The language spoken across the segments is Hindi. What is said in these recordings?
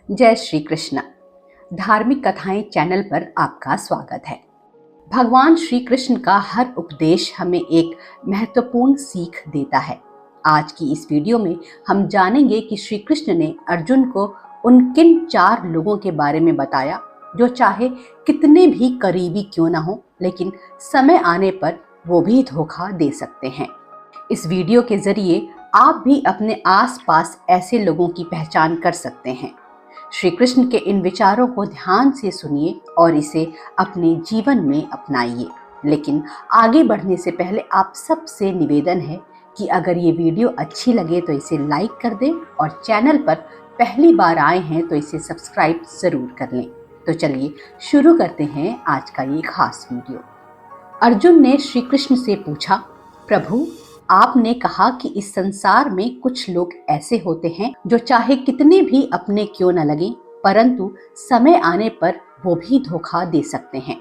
जय श्री कृष्ण। धार्मिक कथाएं चैनल पर आपका स्वागत है। भगवान श्री कृष्ण का हर उपदेश हमें एक महत्वपूर्ण सीख देता है। आज की इस वीडियो में हम जानेंगे कि श्री कृष्ण ने अर्जुन को उन किन 4 लोगों के बारे में बताया जो चाहे कितने भी करीबी क्यों ना हो, लेकिन समय आने पर वो भी धोखा दे सकते हैं। इस वीडियो के जरिए आप भी अपने आसपास ऐसे लोगों की पहचान कर सकते हैं। श्री कृष्ण के इन विचारों को ध्यान से सुनिए और इसे अपने जीवन में अपनाइए। लेकिन आगे बढ़ने से पहले आप सबसे निवेदन है कि अगर ये वीडियो अच्छी लगे तो इसे लाइक कर दें और चैनल पर पहली बार आए हैं तो इसे सब्सक्राइब जरूर कर लें। तो चलिए शुरू करते हैं आज का ये खास वीडियो। अर्जुन ने श्री कृष्ण से पूछा, प्रभु, आपने कहा कि इस संसार में कुछ लोग ऐसे होते हैं जो चाहे कितने भी अपने क्यों न लगे, परंतु समय आने पर वो भी धोखा दे सकते हैं।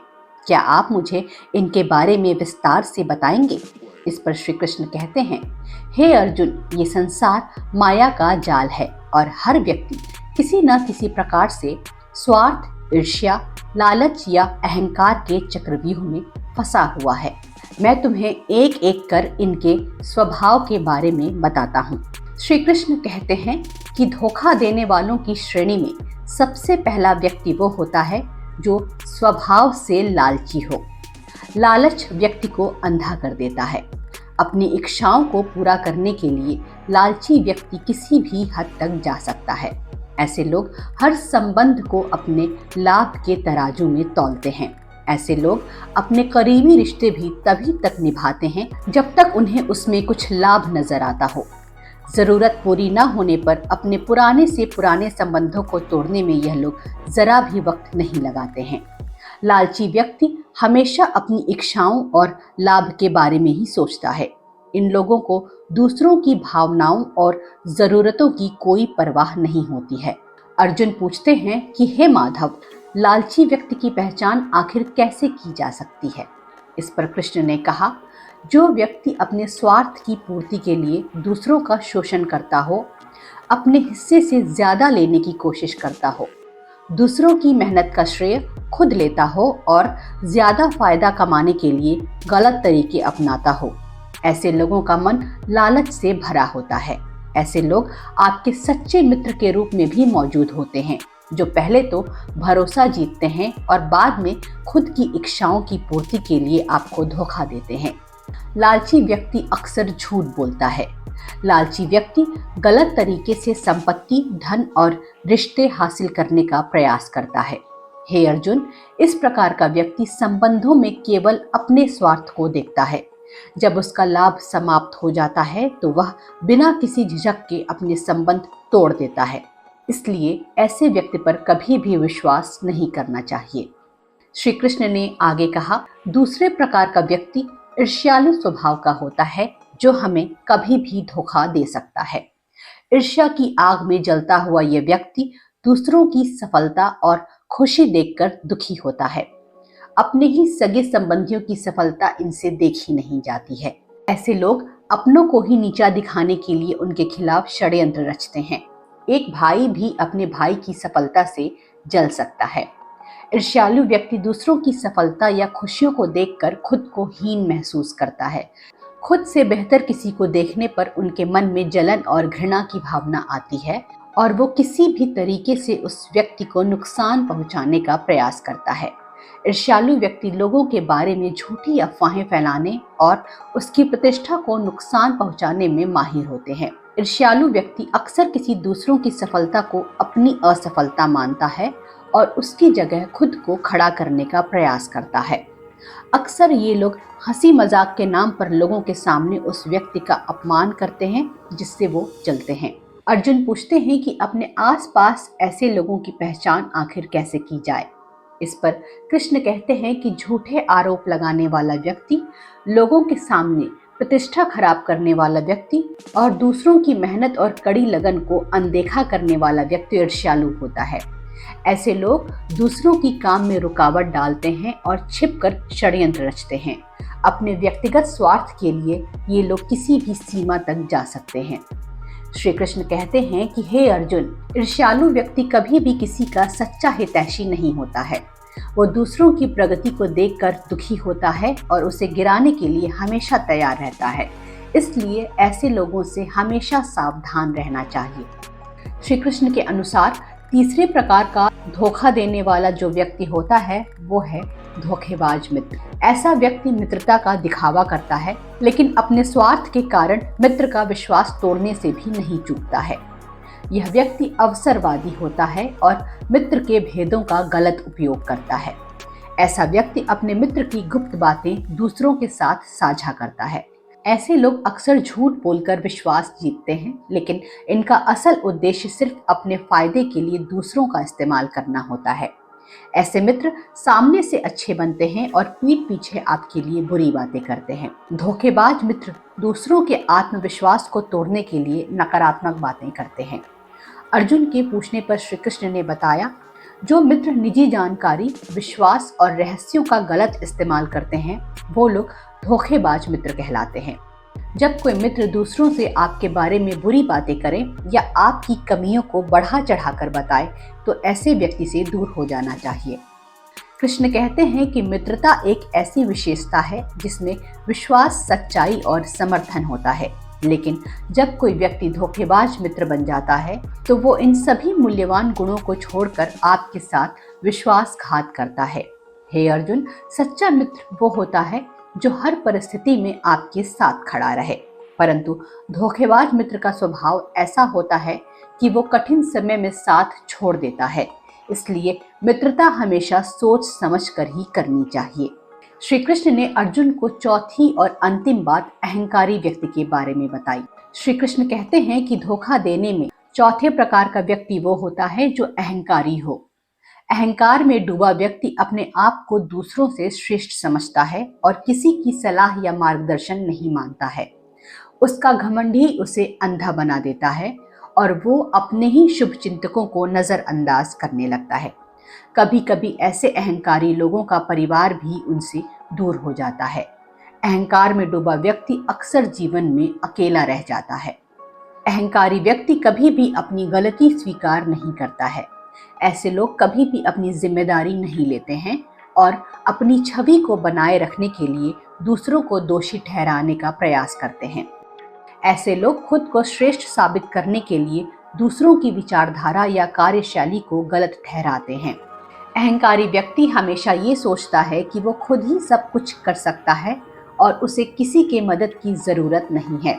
क्या आप मुझे इनके बारे में विस्तार से बताएंगे? इस पर श्री कृष्ण कहते हैं, हे अर्जुन, ये संसार माया का जाल है और हर व्यक्ति किसी न किसी प्रकार से स्वार्थ, ईर्ष्या, लालच या अहंकार के चक्रव्यूह में फंसा हुआ है। मैं तुम्हें एक एक कर इनके स्वभाव के बारे में बताता हूँ। श्री कृष्ण कहते हैं कि धोखा देने वालों की श्रेणी में सबसे पहला व्यक्ति वो होता है जो स्वभाव से लालची हो। लालच व्यक्ति को अंधा कर देता है। अपनी इच्छाओं को पूरा करने के लिए लालची व्यक्ति किसी भी हद तक जा सकता है। ऐसे लोग हर संबंध को अपने लाभ के तराजू में तौलते हैं। ऐसे लोग अपने करीबी रिश्ते भी तभी तक निभाते हैं जब तक उन्हें उसमें कुछ लाभ नजर आता हो। जरूरत पूरी न होने पर अपने पुराने से पुराने संबंधों को तोड़ने में यह लोग जरा भी वक्त नहीं लगाते हैं। लालची व्यक्ति हमेशा अपनी इच्छाओं और लाभ के बारे में ही सोचता है। इन लोगों को दूसरों की भावनाओं और जरूरतों की कोई परवाह नहीं होती है। अर्जुन पूछते हैं कि हे माधव, लालची व्यक्ति की पहचान आखिर कैसे की जा सकती है? इस पर कृष्ण ने कहा, जो व्यक्ति अपने स्वार्थ की पूर्ति के लिए दूसरों का शोषण करता हो, अपने हिस्से से ज्यादा लेने की कोशिश करता हो, दूसरों की मेहनत का श्रेय खुद लेता हो और ज्यादा फायदा कमाने के लिए गलत तरीके अपनाता हो, ऐसे लोगों का मन लालच से भरा होता है। ऐसे लोग आपके सच्चे मित्र के रूप में भी मौजूद होते हैं, जो पहले तो भरोसा जीतते हैं और बाद में खुद की इच्छाओं की पूर्ति के लिए आपको धोखा देते हैं। लालची व्यक्ति अक्सर झूठ बोलता है। लालची व्यक्ति गलत तरीके से संपत्ति, धन और रिश्ते हासिल करने का प्रयास करता है। हे अर्जुन, इस प्रकार का व्यक्ति संबंधों में केवल अपने स्वार्थ को देखता है। जब उसका लाभ समाप्त हो जाता है तो वह बिना किसी झिझक के अपने संबंध तोड़ देता है। इसलिए ऐसे व्यक्ति पर कभी भी विश्वास नहीं करना चाहिए। श्री कृष्ण ने आगे कहा, दूसरे प्रकार का व्यक्ति ईर्ष्यालु स्वभाव का होता है जो हमें कभी भी धोखा दे सकता है। ईर्ष्या की आग में जलता हुआ यह व्यक्ति दूसरों की सफलता और खुशी देखकर दुखी होता है। अपने ही सगे संबंधियों की सफलता इनसे देखी नहीं जाती है। ऐसे लोग अपनों को ही नीचा दिखाने के लिए उनके खिलाफ षड्यंत्र रचते हैं। एक भाई भी अपने भाई की सफलता से जल सकता है। ईर्ष्यालु व्यक्ति दूसरों की सफलता या खुशियों को देखकर खुद को हीन महसूस करता है। खुद से बेहतर किसी को देखने पर उनके मन में जलन और घृणा की भावना आती है और वो किसी भी तरीके से उस व्यक्ति को नुकसान पहुंचाने का प्रयास करता है। ईर्ष्यालु व्यक्ति लोगों के बारे में झूठी अफवाहें फैलाने और उसकी प्रतिष्ठा को नुकसान पहुंचाने में माहिर होते हैं। ईर्ष्यालु व्यक्ति अक्सर किसी दूसरों की सफलता को अपनी असफलता मानता है और उसकी जगह खुद को खड़ा करने का प्रयास करता है। अक्सर ये लोग हंसी मजाक के नाम पर लोगों के सामने उस व्यक्ति का अपमान करते हैं जिससे वो जलते हैं। अर्जुन पूछते हैं कि अपने आसपास ऐसे लोगों की पहचान आखिर कैसे की जाए? इस पर कृष्ण कहते हैं कि झूठे आरोप लगाने वाला व्यक्ति, लोगों के सामने प्रतिष्ठा खराब करने वाला व्यक्ति और दूसरों की मेहनत और कड़ी लगन को अनदेखा करने वाला व्यक्ति ईर्ष्यालु होता है। ऐसे लोग दूसरों की काम में रुकावट डालते हैं और छिपकर षड्यंत्र रचते हैं। अपने व्यक्तिगत स्वार्थ के लिए ये लोग किसी भी सीमा तक जा सकते हैं। श्री कृष्ण कहते हैं कि हे अर्जुन, ईर्ष्यालु व्यक्ति कभी भी किसी का सच्चा हितैषी नहीं होता है। वो दूसरों की प्रगति को देखकर दुखी होता है और उसे गिराने के लिए हमेशा तैयार रहता है। इसलिए ऐसे लोगों से हमेशा सावधान रहना चाहिए। श्री कृष्ण के अनुसार तीसरे प्रकार का धोखा देने वाला जो व्यक्ति होता है वो है धोखेबाज मित्र। ऐसा व्यक्ति मित्रता का दिखावा करता है, लेकिन अपने स्वार्थ के कारण मित्र का विश्वास तोड़ने से भी नहीं चूकता है। यह व्यक्ति अवसरवादी होता है और मित्र के भेदों का गलत उपयोग करता है। ऐसा व्यक्ति अपने मित्र की गुप्त बातें दूसरों के साथ साझा करता है। ऐसे लोग अक्सर झूठ बोलकर विश्वास जीतते हैं, लेकिन इनका असल उद्देश्य सिर्फ अपने फायदे के लिए दूसरों का इस्तेमाल करना होता है। ऐसे मित्र सामने से अच्छे बनते हैं और पीठ पीछे आपके लिए बुरी बातें करते हैं। धोखेबाज मित्र दूसरों के आत्मविश्वास को तोड़ने के लिए नकारात्मक बातें करते हैं। अर्जुन के पूछने पर श्री कृष्ण ने बताया, जो मित्र निजी जानकारी, विश्वास और रहस्यों का गलत इस्तेमाल करते हैं वो लोग धोखेबाज मित्र कहलाते हैं। जब कोई मित्र दूसरों से आपके बारे में बुरी बातें करे या आपकी कमियों को बढ़ा चढ़ाकर बताए तो ऐसे व्यक्ति से दूर हो जाना चाहिए। कृष्ण कहते हैं कि मित्रता एक ऐसी विशेषता है जिसमें विश्वास, सच्चाई और समर्थन होता है, लेकिन जब कोई व्यक्ति धोखेबाज मित्र बन जाता है तो वो इन सभी मूल्यवान गुणों को छोड़कर आपके साथ विश्वासघात करता है। हे अर्जुन, सच्चा मित्र वो होता है जो हर परिस्थिति में आपके साथ खड़ा रहे, परंतु धोखेबाज मित्र का स्वभाव ऐसा होता है कि वो कठिन समय में साथ छोड़ देता है। इसलिए मित्रता हमेशा सोच समझ कर ही करनी चाहिए। श्री कृष्ण ने अर्जुन को चौथी और अंतिम बात अहंकारी व्यक्ति के बारे में बताई। श्री कृष्ण कहते हैं कि धोखा देने में चौथे प्रकार का व्यक्ति वो होता है जो अहंकारी हो। अहंकार में डूबा व्यक्ति अपने आप को दूसरों से श्रेष्ठ समझता है और किसी की सलाह या मार्गदर्शन नहीं मानता है। उसका घमंड ही उसे अंधा बना देता है और वो अपने ही शुभ चिंतकों को नजरअंदाज करने लगता है। कभी कभी ऐसे अहंकारी लोगों का परिवार भी उनसे दूर हो जाता है। अहंकार में डूबा व्यक्ति अक्सर जीवन में अकेला रह जाता है। अहंकारी व्यक्ति कभी भी अपनी गलती स्वीकार नहीं करता है। ऐसे लोग कभी भी अपनी जिम्मेदारी नहीं लेते हैं और अपनी छवि को बनाए रखने के लिए दूसरों को दोषी ठहराने का प्रयास करते हैं। ऐसे लोग खुद को श्रेष्ठ साबित करने के लिए दूसरों की विचारधारा या कार्यशैली को गलत ठहराते हैं। अहंकारी व्यक्ति हमेशा ये सोचता है कि वो खुद ही सब कुछ कर सकता है और उसे किसी के मदद की ज़रूरत नहीं है।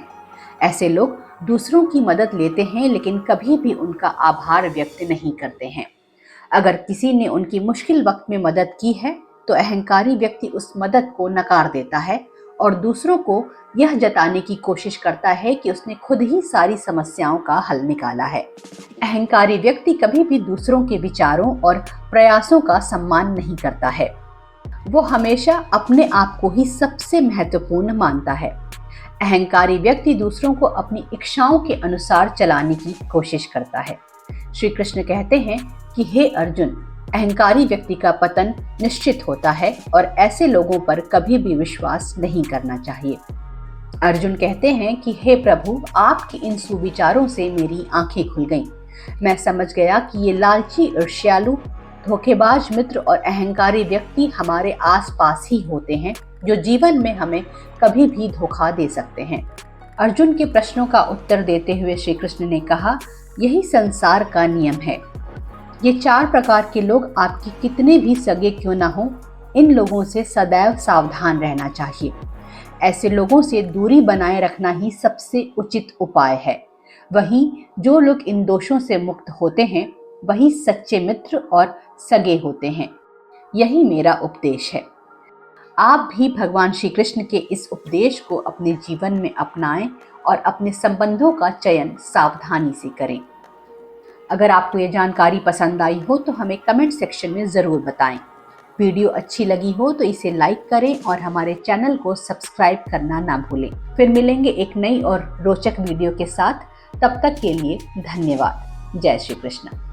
ऐसे लोग दूसरों की मदद लेते हैं लेकिन कभी भी उनका आभार व्यक्त नहीं करते हैं। अगर किसी ने उनकी मुश्किल वक्त में मदद की है तो अहंकारी व्यक्ति उस मदद को नकार देता है और दूसरों को यह जताने की कोशिश करता है कि उसने खुद ही सारी समस्याओं का हल निकाला है। अहंकारी व्यक्ति कभी भी दूसरों के विचारों और प्रयासों का सम्मान नहीं करता है। वो हमेशा अपने आप को ही सबसे महत्वपूर्ण मानता है। अहंकारी व्यक्ति दूसरों को अपनी इच्छाओं के अनुसार चलाने की कोशिश करता है। श्री कृष्ण कहते हैं कि हे अर्जुन, अहंकारी व्यक्ति का पतन निश्चित होता है और ऐसे लोगों पर कभी भी विश्वास नहीं करना चाहिए। अर्जुन कहते हैं कि हे प्रभु, आपके इन सुविचारों से मेरी आंखें खुल गईं। मैं समझ गया कि ये लालची, ईर्ष्यालु, धोखेबाज मित्र और अहंकारी व्यक्ति हमारे आसपास ही होते हैं जो जीवन में हमें कभी भी धोखा दे सकते हैं। अर्जुन के प्रश्नों का उत्तर देते हुए श्री कृष्ण ने कहा, यही संसार का नियम है। ये 4 प्रकार के लोग आपके कितने भी सगे क्यों ना हो, इन लोगों से सदैव सावधान रहना चाहिए। ऐसे लोगों से दूरी बनाए रखना ही सबसे उचित उपाय है। वहीं जो लोग इन दोषों से मुक्त होते हैं वही सच्चे मित्र और सगे होते हैं। यही मेरा उपदेश है। आप भी भगवान श्री कृष्ण के इस उपदेश को अपने जीवन में अपनाएं और अपने संबंधों का चयन सावधानी से करें। अगर आपको ये जानकारी पसंद आई हो तो हमें कमेंट सेक्शन में ज़रूर बताएं। वीडियो अच्छी लगी हो तो इसे लाइक करें और हमारे चैनल को सब्सक्राइब करना ना भूलें। फिर मिलेंगे एक नई और रोचक वीडियो के साथ। तब तक के लिए धन्यवाद। जय श्री कृष्ण।